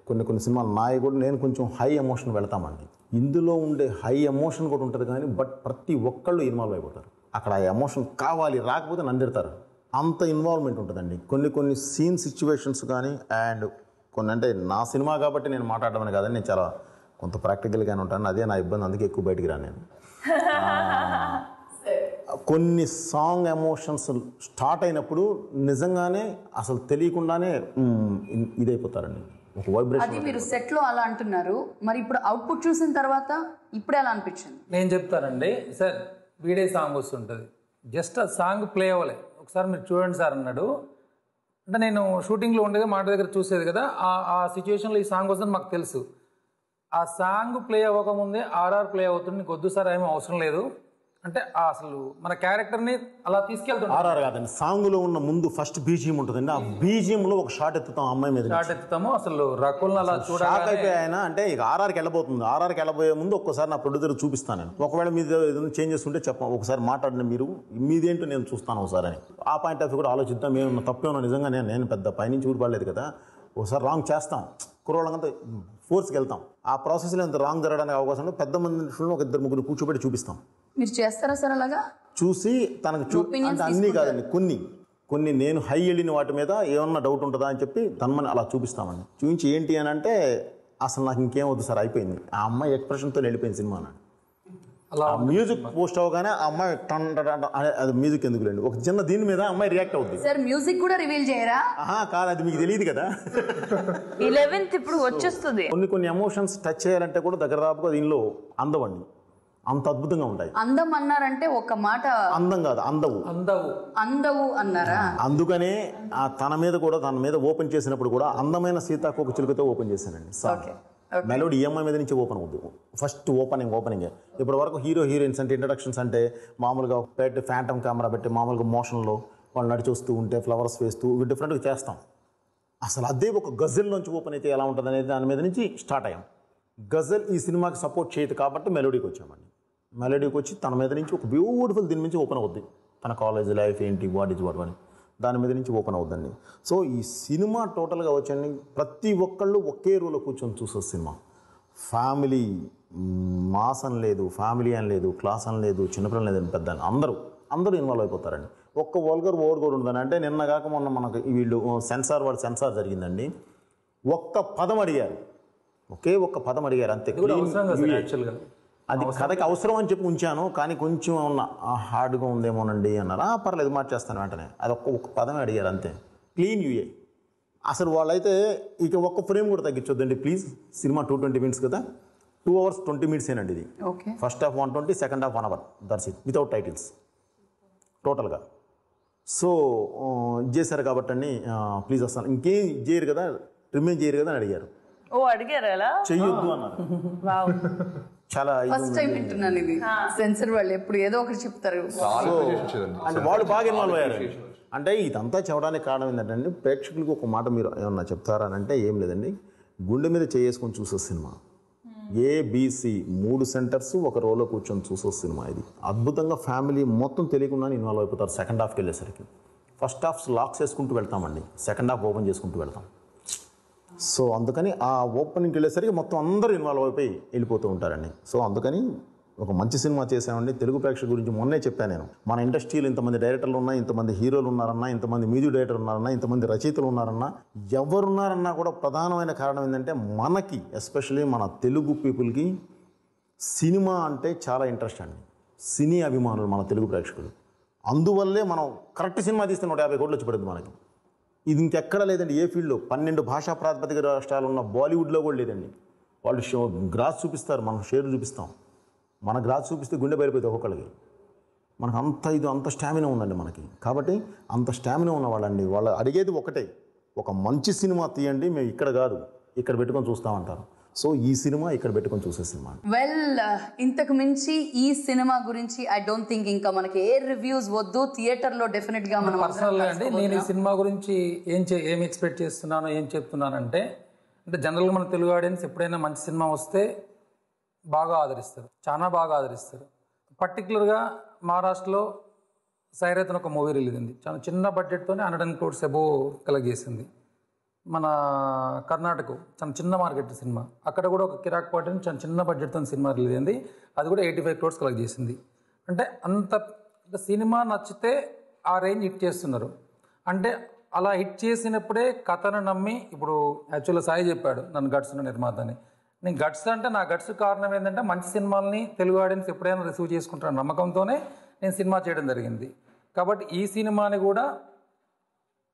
కొన్ని సినిమాలు నాయి కూడా నేను కొంచెం హై ఎమోషన్ వెళ్తామండి. ఇందులో ఉండే హై ఎమోషన్ కూడా ఉంటుంది కానీ బట్ ప్రతి ఒక్కళ్ళు ఇన్వాల్వ్ అయిపోతారు. అక్కడ ఆ ఎమోషన్ కావాలి, రాకపోతే నందిడతారు. అంత ఇన్వాల్వ్మెంట్ ఉంటుందండి. కొన్ని సీన్ సిచ్యువేషన్స్ కానీ అండ్ కొన్ని అంటే నా సినిమా కాబట్టి నేను మాట్లాడడం కాదని నేను చాలా కొంత ప్రాక్టికల్గానే ఉంటాను. అదే నా ఇబ్బంది, అందుకే ఎక్కువ బయటికి రాను నేను. కొన్ని సాంగ్ ఎమోషన్స్ స్టార్ట్ అయినప్పుడు నిజంగానే అసలు తెలియకుండానే ఇదైపోతారండి. ఒక వైబ్రేషన్. అది మీరు సెట్లో అలా అంటున్నారు, మరి ఇప్పుడు అవుట్పుట్ చూసిన తర్వాత ఇప్పుడే అలా అనిపించింది. నేను చెప్తానండి సార్. వీడే సాంగ్ వస్తుంటుంది, జస్ట్ ఆ సాంగ్ ప్లే అవ్వలే. ఒకసారి మీరు చూడండి సార్ అన్నాడు. అంటే నేను షూటింగ్లో ఉండేది, మాట దగ్గర చూసేది కదా. ఆ సిచ్యువేషన్లో ఈ సాంగ్ వస్తుంది మాకు తెలుసు. ఆ సాంగ్ ప్లే అవ్వకముందే ఆర్ఆర్ ప్లే అవుతుంది. నీకు వద్దు సార్ ఏమీ అవసరం లేదు అంటే అసలు మన క్యారెక్టర్ని అలా తీసుకెళ్తాం. ఆర్ఆర్ కాదండి, సాంగ్లో ఉన్న ముందు ఫస్ట్ బీజిఎం ఉంటుందండి. ఆ బీజిఎంలో ఒక షాట్ ఎత్తుతాం, అమ్మాయి మీద షాట్ ఎత్తుతాము. అసలు రకుల్ని అలా షాక్ అయిపోయి ఆయన అంటే ఇక ఆర్ఆర్కి వెళ్ళబోతుంది. ఆర్ఆర్కి వెళ్ళబోయే ముందు ఒక్కసారి నా ప్రొడ్యూసర్ చూపిస్తాను నేను. ఒకవేళ మీద ఏదైనా చేంజెస్ ఉంటే చెప్పండి, ఒకసారి మాట్లాడిన మీరు మీదేంటో నేను చూస్తాను ఒకసారి అని. ఆ పాయింట్ ఆఫ్ వ్యూ కూడా ఆలోచిద్దాం. మేము తప్పేమో నిజంగా నేను పెద్ద పైనుంచి ఊరిపడలేదు కదా, ఒకసారి రాంగ్ చేస్తాం, కుర్రోళ్ళంతా ఫోర్స్కి వెళ్తాం. ఆ ప్రాసెస్లో ఎంత రాంగ్ జరగడానికి అవకాశం ఉంటే పెద్ద మంది ఒక 2-3 కూర్చోబెట్టి చూపిస్తాం. మీరు చేస్తారా సార్ అలాగా? చూసి తనకు అంటే అన్నీ కాదండి, కొన్ని నేను హై వెళ్ళిన వాటి మీద ఏమన్నా డౌట్ ఉంటుందా అని చెప్పి తనమని అలా చూపిస్తామండి. చూపించి ఏంటి అని అంటే అసలు నాకు ఇంకేం వద్దు సార్, అయిపోయింది. ఆ అమ్మాయి ఎక్స్ప్రెషన్తో వెళ్ళిపోయింది సినిమా అని. అలా మ్యూజిక్ పోస్ట్ అవగానే ఆ అమ్మాయి అది మ్యూజిక్ ఎందుకు లేండి, ఒక చిన్న దీని మీద అమ్మాయి రియాక్ట్ అవుతుంది. సార్ మ్యూజిక్ కూడా రివీల్ చేయరా? కాదు, అది మీకు తెలియదు కదా. 11th ఇప్పుడు వచ్చేస్తుంది. కొన్ని ఎమోషన్స్ టచ్ చేయాలంటే కూడా దగ్గర దాపుగా దీనిలో అందవండి. అంత అద్భుతంగా ఉంటాయి. అందం అన్నారంటే ఒక మాట అందం కాదు, అందవు అందవు అన్నారా? అందుకనే తన మీద ఓపెన్ చేసినప్పుడు కూడా అందమైన సీతాకోక చిలుకతో ఓపెన్ చేశానండి. మెలోడీ EMI మీద నుంచి ఓపెన్ అవుద్ది. ఫస్ట్ ఓపెనింగ్ ఇప్పటి వరకు హీరోయిన్స్ అంటే ఇంట్రడక్షన్స్ అంటే మామూలుగా పెట్టి ఫ్యాంటమ్ కెమెరా పెట్టి మామూలుగా మోషన్లో వాళ్ళు నడిచి వస్తూ ఉంటే ఫ్లవర్స్ వేస్తూ డిఫరెంట్గా చేస్తాం. అసలు అదే ఒక గజల్ నుంచి ఓపెన్ అయితే ఎలా ఉంటుంది అనేది దాని మీద నుంచి స్టార్ట్ అయ్యాం. గజల్ ఈ సినిమాకి సపోర్ట్ చేయదు కాబట్టి మెలోడీకి వచ్చామండి. మెలోడీకి వచ్చి తన మీద నుంచి ఒక బ్యూటిఫుల్ దీని నుంచి ఓపెన్ అవుద్ది. తన కాలేజ్ లైఫ్ ఏంటి, వాట్ అని దాని మీద నుంచి ఓపెన్ అవుద్దండి. సో ఈ సినిమా టోటల్గా వచ్చండి, ప్రతి ఒక్కళ్ళు ఒకే రోలో కూర్చొని చూసే సినిమా. ఫ్యామిలీ మాస్ అని లేదు, ఫ్యామిలీ అని లేదు, క్లాస్ అని లేదు, చిన్నపిల్లలు లేదని పెద్ద అందరూ ఇన్వాల్వ్ అయిపోతారండి. ఒక్క ఓవర్ కూడా ఉందని అంటే నిన్న కాక మొన్న మనకు వీళ్ళు సెన్సార్ జరిగిందండి. ఒక్క పదం అడిగారు, ఒకే ఒక్క పదం అడిగారు అంతే. అది కథకి అవసరం అని చెప్పి ఉంచాను, కానీ కొంచెం హార్డ్గా ఉందేమోనండి అన్నారు. పర్లేదు మార్చేస్తాను వెంటనే. అది ఒక్క పదమే అడిగారు అంతే, క్లీన్ యూఏ. అసలు వాళ్ళైతే ఇక ఒక్క ఫ్రేమ్ కూడా తగ్గించొద్దండి ప్లీజ్. సినిమా 220 minutes కదా, 2 hours 20 minutes ఏనండి ఇది. First half 120, second half 1 hour, that's it, without titles టోటల్గా. సో చేశారు కాబట్టి అండి ప్లీజ్ వస్తాను, ఇంకేం చేయరు కదా, రిమైన్ చేయరు కదా అని అడిగారు. చెయ్యొద్దు అన్నారు. చాలా ఫస్ట్ టైం వింటున్నాను ఇది. సెన్సర్ వాళ్ళు ఎప్పుడు ఏదో ఒకటి చెప్తారు. అంటే వాళ్ళు బాగా ఇన్వాల్వ్ అయ్యారు. అంటే ఇదంతా చెప్పడానికి కారణం ఏంటంటే ప్రేక్షకులకు ఒక మాట మీరు ఏమన్నా చెప్తారా అని అంటే ఏం లేదండి, గుండె మీద చేసుకొని చూసే సినిమా. ABC 3 సెంటర్స్ ఒక రోలో కూర్చొని చూసే సినిమా ఇది. అద్భుతంగా ఫ్యామిలీ మొత్తం తెలియకుండానే ఇన్వాల్వ్ అయిపోతారు. సెకండ్ హాఫ్కి వెళ్ళేసరికి ఫస్ట్ హాఫ్ లాక్స్ చేసుకుంటూ వెళ్తామండి, సెకండ్ హాఫ్ ఓపెన్ చేసుకుంటూ వెళ్తాం. సో అందుకని ఆ ఓపెనింగ్కి వెళ్ళేసరికి మొత్తం అందరూ ఇన్వాల్వ్ అయిపోయి వెళ్ళిపోతూ ఉంటారండి. సో అందుకని ఒక మంచి సినిమా చేసామండి. తెలుగు ప్రేక్షకుల గురించి మొన్నే చెప్పాను నేను. మన ఇండస్ట్రీలో ఇంతమంది డైరెక్టర్లు ఉన్నా, ఇంతమంది హీరోలు ఉన్నారన్నా, ఇంతమంది మ్యూజిక్ డైరెక్టర్ ఉన్నారన్నా, ఇంతమంది రచయితలు ఉన్నారన్నా, ఎవరున్నారన్నా కూడా ప్రధానమైన కారణం ఏంటంటే మనకి ఎస్పెషల్లీ మన తెలుగు పీపుల్కి సినిమా అంటే చాలా ఇంట్రెస్ట్ అండి. సినీ అభిమానులు మన తెలుగు ప్రేక్షకులు. అందువల్లే మనం కరెక్ట్ సినిమా తీస్తే 150 కోట్లు వచ్చి పడుతుంది మనకి. ఇది ఇంకెక్కడా లేదండి ఏ ఫీల్డ్లో. 12 భాషా ప్రాతిపదిక రాష్ట్రాలు ఉన్న బాలీవుడ్లో కూడా లేదండి. వాళ్ళు గ్రాస్ చూపిస్తారు, మనం షేర్ చూపిస్తాం. మన గ్రాస్ చూపిస్తే గుండె బయలుపోతుంది ఒక్కొక్కరికి. మనకు అంత స్టామినా ఉందండి మనకి. కాబట్టి అంత స్టామినా ఉన్న వాళ్ళండి, వాళ్ళు అడిగేది ఒకటే, ఒక మంచి సినిమా తీయండి, మేము ఇక్కడ కాదు ఇక్కడ పెట్టుకొని చూస్తామంటారు. సో ఈ సినిమా ఇక్కడ పెట్టుకొని చూసే సినిమా. వెల్, ఇంతకు మించి ఈ సినిమా గురించి ఐ డోంట్ థింక్ ఇంకా మనకి ఏ రివ్యూస్ వద్దు. థియేటర్లో డెఫినెట్గా మనం పర్సనల్గా అండి నేను ఈ సినిమా గురించి ఏం ఎక్స్పెక్ట్ చేస్తున్నాను, ఏం చెప్తున్నానంటే జనరల్గా మన తెలుగు ఆడియన్స్ ఎప్పుడైనా మంచి సినిమా వస్తే బాగా ఆదరిస్తారు, చాలా బాగా ఆదరిస్తారు. పర్టికులర్గా మహారాష్ట్రలో సైరత్ ఒక మూవీ రిలీజ్ అయింది, చాలా చిన్న బడ్జెట్తోనే 100 crores అబోవ్ కలెక్ట్ చేసింది. మన కర్ణాటక చాలా చిన్న మార్కెట్ సినిమా, అక్కడ కూడా ఒక కిరాక్ పాటని చాలా చిన్న బడ్జెట్తో సినిమా రిలీజ్ అయింది, అది కూడా 85 crores కలెక్ట్ చేసింది. అంటే అంత సినిమా నచ్చితే ఆ రేంజ్ హిట్ చేస్తున్నారు. అంటే అలా హిట్ చేసినప్పుడే కథను నమ్మి, ఇప్పుడు యాక్చువల్గా సాయి చెప్పాడు నన్ను గట్స్ నిర్మాత అని. నేను గట్స్ అంటే నా గట్స్ కారణం ఏంటంటే మంచి సినిమాలని తెలుగు ఆడియన్స్ ఎప్పుడైనా రిసీవ్ చేసుకుంటారన్న నమ్మకంతోనే నేను సినిమా చేయడం జరిగింది. కాబట్టి ఈ సినిమాని కూడా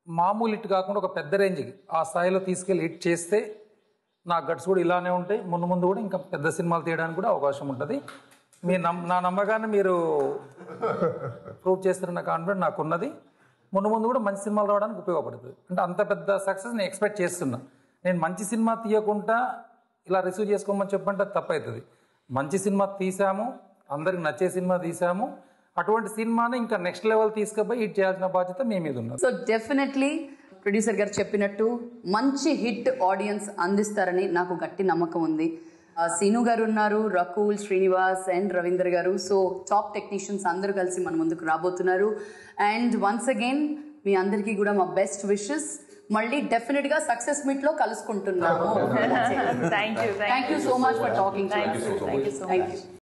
మామూలు హిట్ కాకుండా ఒక పెద్ద రేంజ్కి ఆ స్థాయిలో తీసుకెళ్ళి హిట్ చేస్తే నా గట్స్ కూడా ఇలానే ఉంటాయి. ముందు కూడా ఇంకా పెద్ద సినిమాలు తీయడానికి కూడా అవకాశం ఉంటుంది. నా నమ్మకాన్ని మీరు ప్రూవ్ చేస్తారన్న కాన్ఫిడెంట్ నాకున్నది. ముందు కూడా మంచి సినిమాలు రావడానికి ఉపయోగపడుతుంది. అంటే అంత పెద్ద సక్సెస్ నేను ఎక్స్పెక్ట్ చేస్తున్నా. నేను మంచి సినిమా తీయకుండా ఇలా రిసీవ్ చేసుకోమని చెప్పంటే తప్పవుతుంది. మంచి సినిమా తీసాము, అందరికి నచ్చే సినిమా తీసాము, అటువంటి సినిమాని ఇంకా నెక్స్ట్ లెవెల్ తీసుకుపోయి హిట్ చేయాల్సిన బాధ్యత మీ మీద ఉన్నది. సో డెఫినెట్లీ ప్రొడ్యూసర్ గారు చెప్పినట్టు మంచి హిట్ ఆడియన్స్ అందిస్తారని నాకు గట్టి నమ్మకం ఉంది. సీను గారు ఉన్నారు, రకుల్, శ్రీనివాస్ అండ్ రవీందర్ గారు. సో టాప్ టెక్నీషియన్స్ అందరూ కలిసి మన ముందుకు రాబోతున్నారు. అండ్ వన్స్ అగైన్ మీ అందరికీ కూడా మా బెస్ట్ విషెస్. మళ్ళీ డెఫినెట్గా సక్సెస్ మీట్ లో కలుసుకుంటున్నాము. Thank you so much for talking. Thank you.